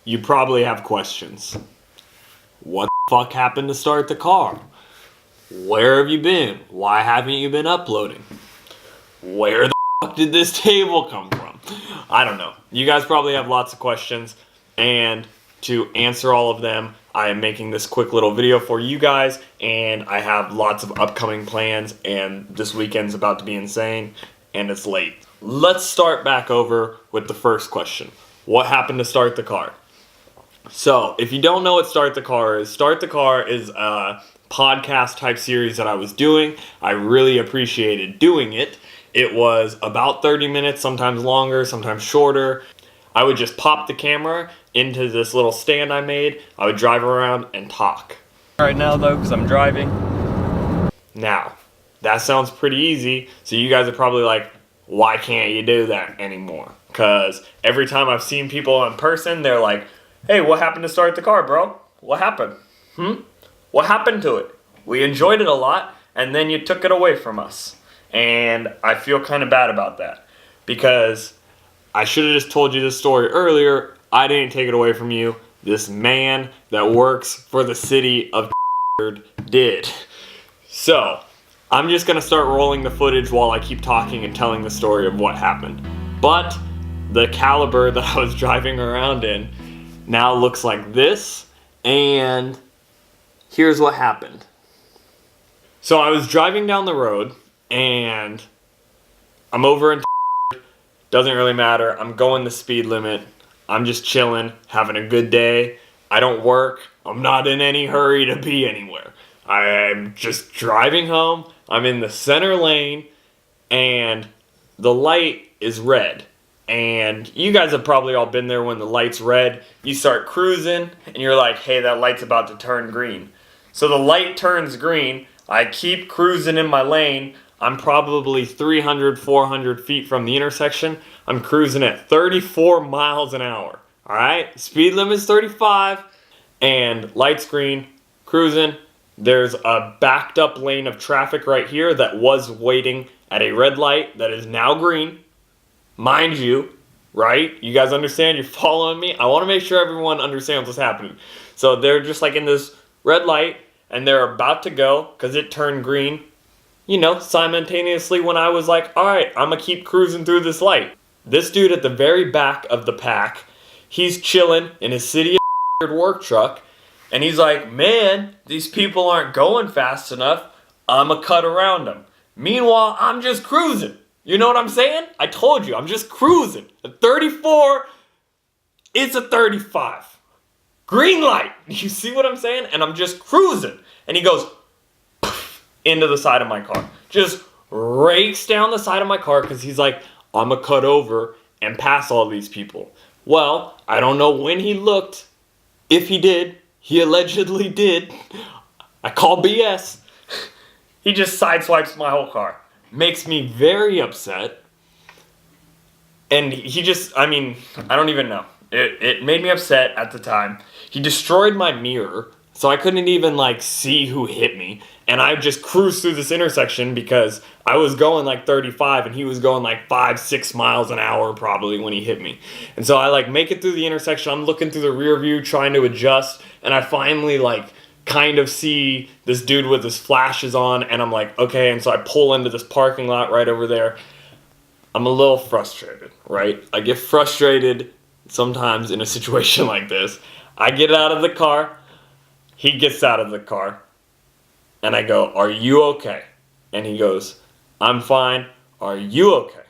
you probably have questions. What the fuck happened to start the car? Where have you been? Why haven't you been uploading? Where the fuck did this table come from? I don't know. You guys probably have lots of questions, and to answer all of them, I am making this quick little video for you guys, and I have lots of upcoming plans, and this weekend's about to be insane, and it's late. Let's start back over with the first question. What happened to start the car? So, if you don't know what Start the Car is a podcast type series that I was doing. I really appreciated doing it. It was about 30 minutes, sometimes longer, sometimes shorter. I would just pop the camera into this little stand I made. I would drive around and talk. Right now though, because I'm driving. Now, that sounds pretty easy, so you guys are probably like, why can't you do that anymore? Because every time I've seen people in person, they're like, hey, what happened to Start the Car, bro? What happened? What happened to it? We enjoyed it a lot, and then you took it away from us. And I feel kind of bad about that, because I should have just told you this story earlier. I didn't take it away from you. This man that works for the city of did. So, I'm just going to start rolling the footage while I keep talking and telling the story of what happened. But the Caliber that I was driving around in now looks like this, and here's what happened. So I was driving down the road, and I'm over in doesn't really matter. I'm going the speed limit. I'm just chilling, having a good day. I don't work. I'm not in any hurry to be anywhere. I'm just driving home. I'm in the center lane, and the light is red. And you guys have probably all been there when the light's red. You start cruising, and you're like, hey, that light's about to turn green. So the light turns green. I keep cruising in my lane. I'm probably 300, 400 feet from the intersection. I'm cruising at 34 miles an hour. All right? Speed limit is 35, and light's green, cruising. There's a backed up lane of traffic right here that was waiting at a red light that is now green. Mind you, right? You guys understand? You're following me? I want to make sure everyone understands what's happening. So they're just like in this red light, and they're about to go because it turned green, you know, simultaneously when I was like, all right, I'm going to keep cruising through this light. This dude at the very back of the pack, he's chilling in his city of work truck, and he's like, man, these people aren't going fast enough. I'm going to cut around them. Meanwhile, I'm just cruising. You know what I'm saying? I told you, I'm just cruising. At 34, it's a 35. Green light. You see what I'm saying? And I'm just cruising. And he goes into the side of my car. Just rakes down the side of my car because he's like, I'm going to cut over and pass all these people. Well, I don't know when he looked. If he did, he allegedly did. I call BS. He just sideswipes my whole car. Makes me very upset. And he just, I mean, I don't even know. It made me upset at the time. He destroyed my mirror, so I couldn't even like see who hit me. And I just cruised through this intersection because I was going like 35 and he was going like 5-6 miles an hour probably when he hit me. And so I like make it through the intersection. I'm looking through the rear view trying to adjust, and I finally like kind of see this dude with his flashes on, and I'm like, okay, and so I pull into this parking lot right over there. I'm a little frustrated, right? I get frustrated sometimes in a situation like this. I get out of the car, he gets out of the car, and I go, are you okay? And he goes, I'm fine, are you okay?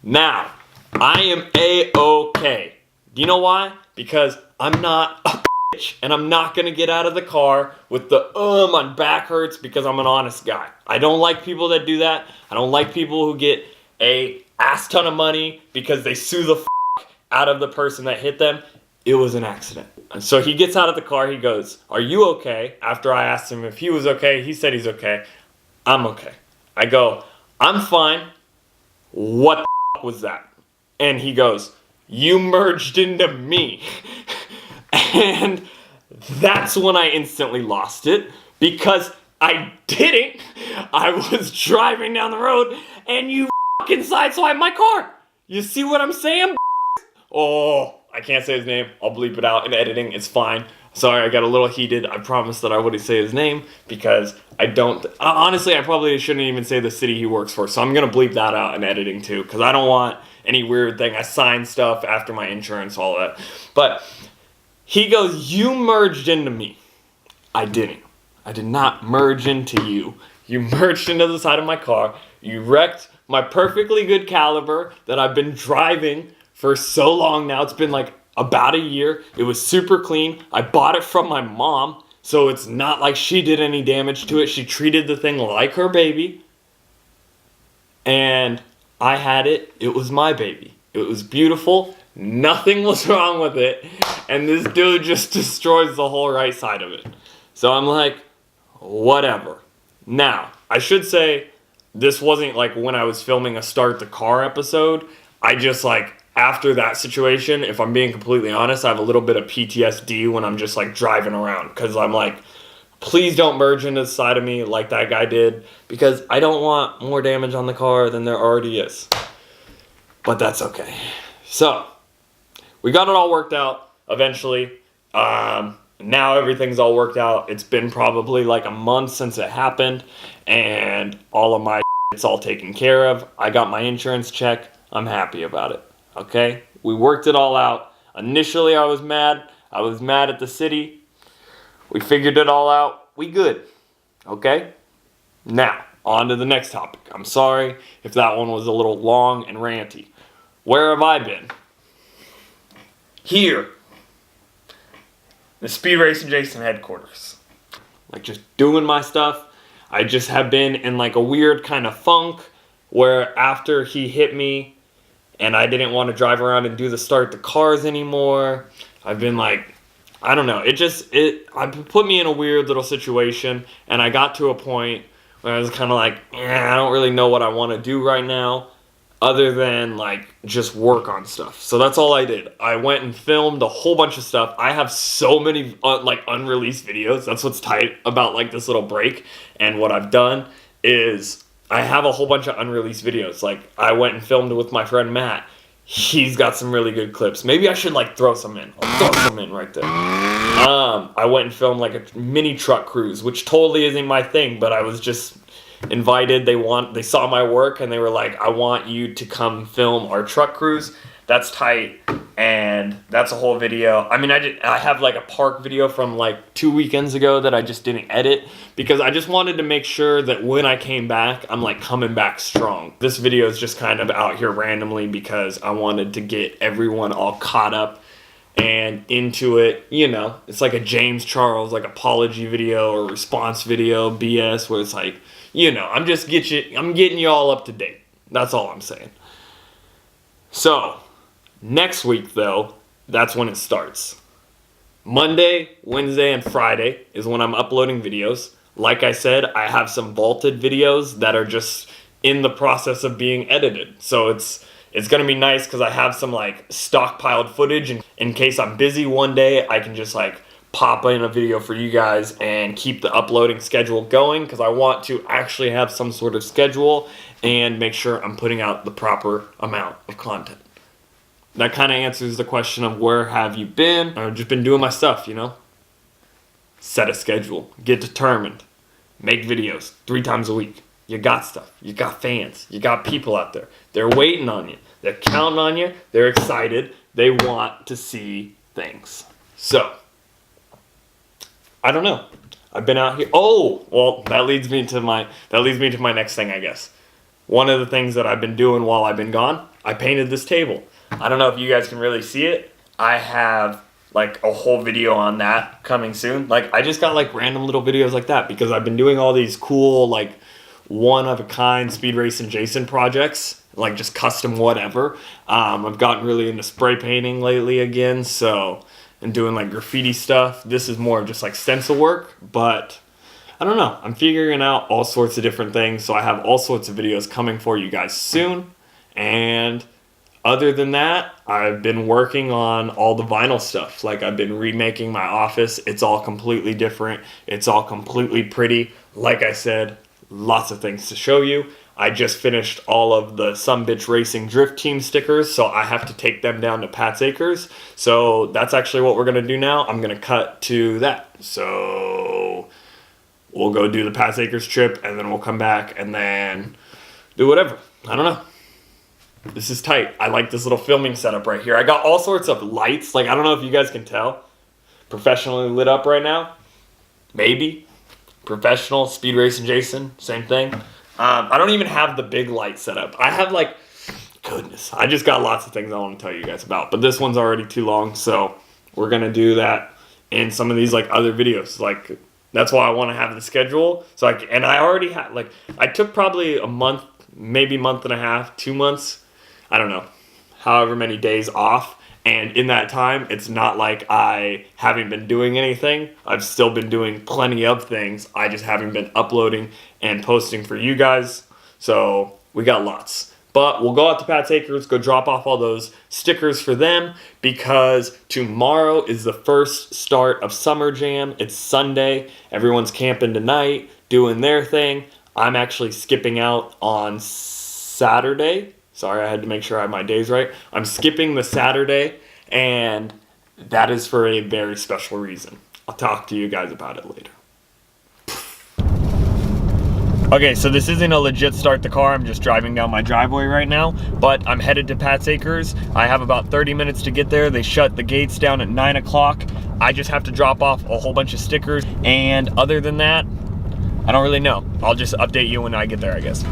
Now, I am A-okay. Do you know why? Because I'm not a and I'm not going to get out of the car with the my back hurts because I'm an honest guy. I don't like people that do that. I don't like people who get a ass ton of money because they sue the out of the person that hit them. It was an accident. And so he gets out of the car. He goes, are you okay? After I asked him if he was okay, he said he's okay. I'm okay. I go, I'm fine. What the was that? And he goes, you merged into me. And that's when I instantly lost it, because I didn't. I was driving down the road and you fucking sideswiped my car. You see what I'm saying? Oh, I can't say his name. I'll bleep it out in editing. It's fine. Sorry, I got a little heated. I promised that I wouldn't say his name because I don't... honestly, I probably shouldn't even say the city he works for. So I'm going to bleep that out in editing too because I don't want any weird thing. I signed stuff after my insurance, all that. But he goes, you merged into me. I didn't. I did not merge into you. You merged into the side of my car. You wrecked my perfectly good Caliber that I've been driving for so long now. It's been like about a year. It was super clean. I bought it from my mom, so it's not like she did any damage to it. She treated the thing like her baby. And I had it. It was my baby. It was beautiful. Nothing was wrong with it. And this dude just destroys the whole right side of it. So I'm like, whatever. Now, I should say, this wasn't like when I was filming a Start the Car episode. I just like, after that situation, if I'm being completely honest, I have a little bit of PTSD when I'm just like driving around. Because I'm like, please don't merge into the side of me like that guy did. Because I don't want more damage on the car than there already is. But that's okay. So, we got it all worked out eventually. Now everything's all worked out. It's been probably like a month since it happened. And all of my it's all taken care of. I got my insurance check. I'm happy about it. Okay? We worked it all out. Initially, I was mad. I was mad at the city. We figured it all out. We good. Okay? Now, on to the next topic. I'm sorry if that one was a little long and ranty. Where have I been? Here. The SpeedRacinJason headquarters. Like just doing my stuff. I just have been in like a weird kind of funk where after he hit me and I didn't want to drive around and do the Start the Cars anymore. I've been like, I don't know. It put me in a weird little situation, and I got to a point where I was kind of like, I don't really know what I want to do right now other than like just work on stuff. So that's all I did. I went and filmed a whole bunch of stuff. I have so many like unreleased videos. That's what's tight about like this little break. And what I've done is I have a whole bunch of unreleased videos. Like I went and filmed with my friend Matt. He's got some really good clips. Maybe I should like throw some in. I'll throw some in right there. I went and filmed like a mini truck cruise, which totally isn't my thing, but I was just invited. They saw my work and they were like, I want you to come film our truck cruise. That's tight. And that's a whole video. I mean, I have like a park video from like 2 weekends ago that I just didn't edit because I just wanted to make sure that when I came back, I'm like coming back strong. This video is just kind of out here randomly because I wanted to get everyone all caught up and into it. You know, it's like a James Charles like apology video or response video BS where it's like, you know, I'm getting you all up to date. That's all I'm saying. So next week, though, that's when it starts. Monday, Wednesday, and Friday is when I'm uploading videos. Like I said, I have some vaulted videos that are just in the process of being edited. So it's going to be nice because I have some like stockpiled footage. And in case I'm busy one day, I can just like pop in a video for you guys and keep the uploading schedule going because I want to actually have some sort of schedule and make sure I'm putting out the proper amount of content. That kind of answers the question of where have you been? I've just been doing my stuff, you know? Set a schedule. Get determined. Make videos 3 times a week. You got stuff. You got fans. You got people out there. They're waiting on you. They're counting on you. They're excited. They want to see things. So, I don't know. I've been out here. Oh, well, that leads me to my next thing, I guess. One of the things that I've been doing while I've been gone, I painted this table. I don't know if you guys can really see it. I have like a whole video on that coming soon. Like I just got like random little videos like that because I've been doing all these cool like one-of-a-kind SpeedRacinJason projects, like just custom whatever. I've gotten really into spray painting lately again, so and doing like graffiti stuff. This is more of just like stencil work, but I don't know. I'm figuring out all sorts of different things, so I have all sorts of videos coming for you guys soon. And other than that, I've been working on all the vinyl stuff. Like I've been remaking my office. It's all completely different. It's all completely pretty. Like I said, lots of things to show you. I just finished all of the Some Bitch Racing Drift Team stickers, so I have to take them down to Pat's Acres. So that's actually what we're going to do now. I'm going to cut to that. So we'll go do the Pat's Acres trip, and then we'll come back and then do whatever. I don't know. This is tight. I like this little filming setup right here. I got all sorts of lights. Like, I don't know if you guys can tell. Professionally lit up right now. Maybe. Professional, SpeedRacinJason, same thing. I don't even have the big light set up. I have like, goodness, I just got lots of things I want to tell you guys about. But this one's already too long, so we're going to do that in some of these like other videos. Like, that's why I want to have the schedule. So and I already had, like, I took probably a month, maybe month and a half, 2 months, I don't know, however many days off. And in that time, it's not like I haven't been doing anything. I've still been doing plenty of things. I just haven't been uploading and posting for you guys. So we got lots. But we'll go out to Pat's Acres, go drop off all those stickers for them, because tomorrow is the first start of Summer Jam. It's Sunday. Everyone's camping tonight, doing their thing. I'm actually skipping out on Saturday. Sorry, I had to make sure I had my days right. I'm skipping the Saturday, and that is for a very special reason. I'll talk to you guys about it later. Okay, so this isn't a legit start the car. I'm just driving down my driveway right now, but I'm headed to Pat's Acres. I have about 30 minutes to get there. They shut the gates down at 9 o'clock. I just have to drop off a whole bunch of stickers, and other than that, I don't really know. I'll just update you when I get there, I guess.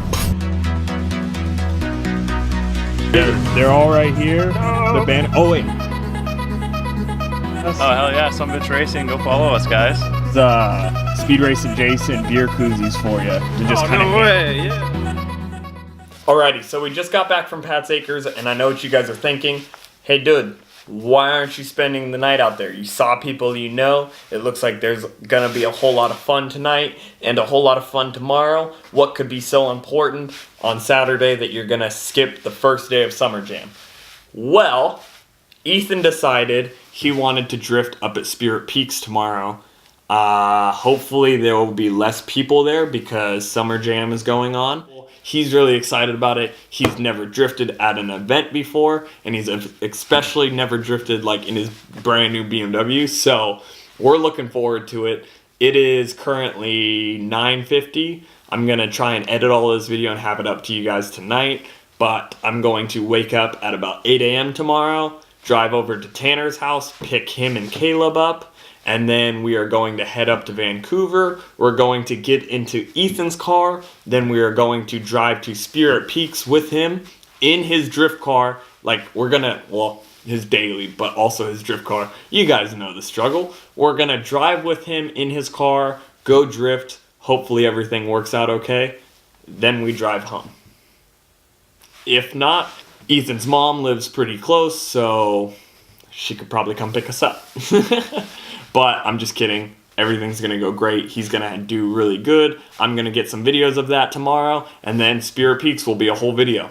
They're all right here. The band. Oh wait. Oh hell yeah! Some Bitch Racing. Go follow us, guys. The SpeedRacinJason beer koozies for you to just kind of. No way! Yeah. Alrighty, so we just got back from Pat's Acres, and I know what you guys are thinking. Hey, dude, why aren't you spending the night out there? You saw people you know. It looks like there's gonna be a whole lot of fun tonight and a whole lot of fun tomorrow. What could be so important on Saturday that you're gonna skip the first day of Summer Jam? Well, Ethan decided he wanted to drift up at Spirit Peaks tomorrow. Hopefully there will be less people there because Summer Jam is going on. He's really excited about it. He's never drifted at an event before, and he's especially never drifted like in his brand new BMW. So we're looking forward to it. It is currently 9:50. I'm gonna try and edit all this video and have it up to you guys tonight, but I'm going to wake up at about 8 a.m. tomorrow, drive over to Tanner's house, pick him and Caleb up, and then we are going to head up to Vancouver. We're going to get into Ethan's car. Then we are going to drive to Spirit Peaks with him in his drift car. Like, we're gonna, well, his daily, but also his drift car. You guys know the struggle. We're gonna drive with him in his car, go drift. Hopefully everything works out okay. Then we drive home. If not, Ethan's mom lives pretty close, so she could probably come pick us up. But I'm just kidding. Everything's going to go great. He's going to do really good. I'm going to get some videos of that tomorrow. And then Spirit Peaks will be a whole video.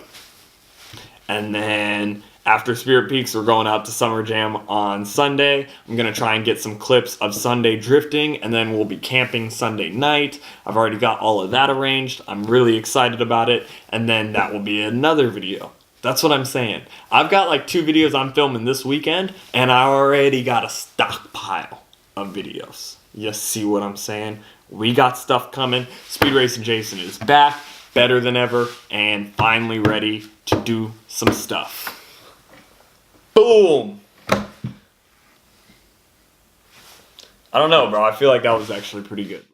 And then after Spirit Peaks, we're going out to Summer Jam on Sunday. I'm going to try and get some clips of Sunday drifting. And then we'll be camping Sunday night. I've already got all of that arranged. I'm really excited about it. And then that will be another video. That's what I'm saying. I've got like 2 videos I'm filming this weekend. And I already got a stockpile of videos. You see what I'm saying? We got stuff coming. SpeedRacinJason is back, better than ever, and finally ready to do some stuff. Boom! I don't know, bro. I feel like that was actually pretty good.